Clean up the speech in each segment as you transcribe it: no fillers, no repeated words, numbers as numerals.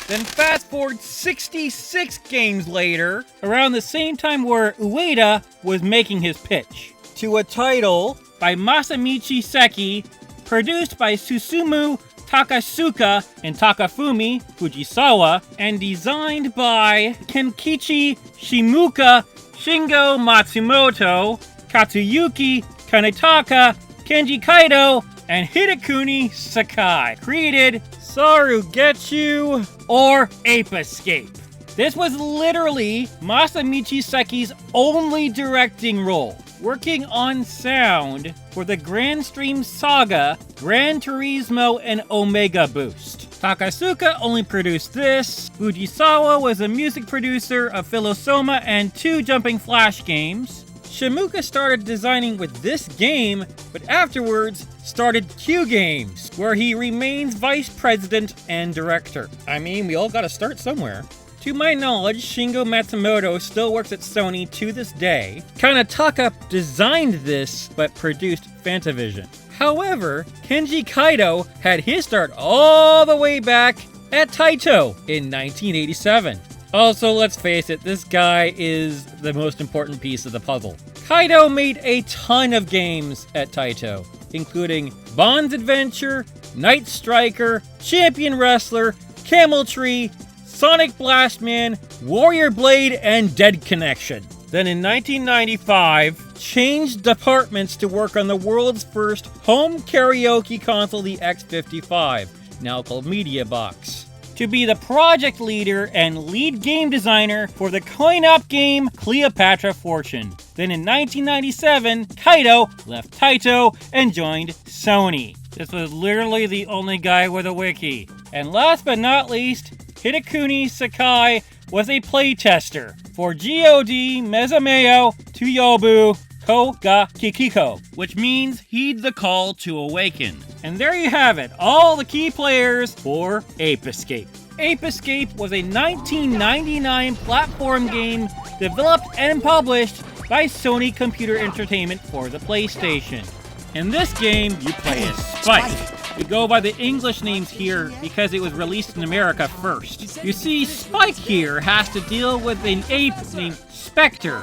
Then fast forward 66 games later, around the same time where Ueda was making his pitch, to a title by Masamichi Seki, produced by Susumu Takasuka and Takafumi Fujisawa, and designed by Kenkichi Shimuka, Shingo Matsumoto, Katsuyuki Kanetaka, Kenji Kaito, and Hidekuni Sakai. Created Sarugetsu or Ape Escape. This was literally Masamichi Seki's only directing role, working on sound for the Grand Stream Saga, Gran Turismo, and Omega Boost. Takasuka only produced this. Fujisawa was a music producer of Philosoma and 2 Jumping Flash games. Shimuka started designing with this game, but afterwards started Q Games, where he remains vice president and director. I mean, we all gotta start somewhere. To my knowledge, Shingo Matsumoto still works at Sony to this day. Kanetaka designed this, but produced Fantavision. However, Kenji Kaito had his start all the way back at Taito in 1987. Also, let's face it, this guy is the most important piece of the puzzle. Kaito made a ton of games at Taito, including Bond's Adventure, Night Striker, Champion Wrestler, Camel Tree, Sonic Blastman, Warrior Blade, and Dead Connection. Then in 1995, changed departments to work on the world's first home karaoke console, the X55, now called Media Box, to be the project leader and lead game designer for the coin-op game Cleopatra Fortune. Then in 1997, Kaito left Taito and joined Sony. This was literally the only guy with a wiki. And last but not least, Hidekuni Sakai was a playtester for God Mezameo Tuyobu Koga Kikiko, which means heed the call to awaken. And there you have it, all the key players for Ape Escape. Ape Escape was a 1999 platform game developed and published by Sony Computer Entertainment for the PlayStation. In this game, you play as Spike. We go by the English names here because it was released in America first. You see, Spike here has to deal with an ape named Spectre,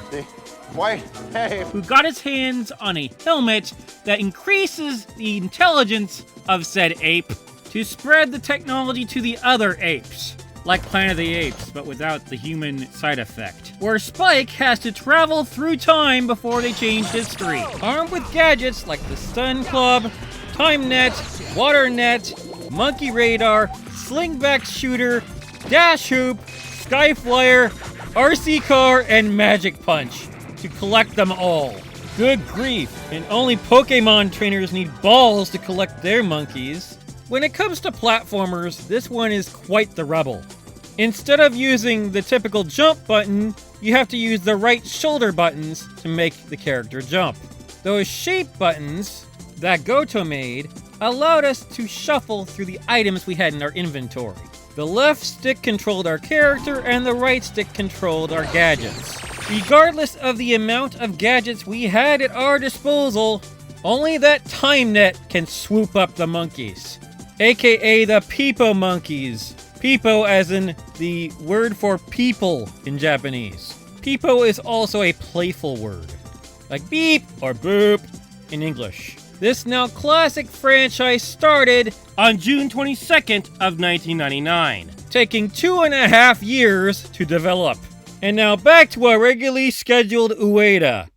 who got his hands on a helmet that increases the intelligence of said ape to spread the technology to the other apes, like Planet of the Apes, but without the human side effect, where Spike has to travel through time before they change history, armed with gadgets like the Sun Club, Time Net, Water Net, Monkey Radar, Slingback Shooter, Dash Hoop, Sky Flyer, RC Car, and Magic Punch, to collect them all. Good grief, and only Pokemon trainers need balls to collect their monkeys. When it comes to platformers, this one is quite the rebel. Instead of using the typical jump button, you have to use the right shoulder buttons to make the character jump. Those shape buttons that Goto made allowed us to shuffle through the items we had in our inventory. The left stick controlled our character and the right stick controlled our gadgets. Regardless of the amount of gadgets we had at our disposal, only that Time Net can swoop up the monkeys, aka the Pipo monkeys. Pipo as in the word for people in Japanese. Pipo is also a playful word, like beep or boop in English. This now classic franchise started on June 22nd of 1999, taking 2.5 years to develop. And now back to our regularly scheduled Ueda.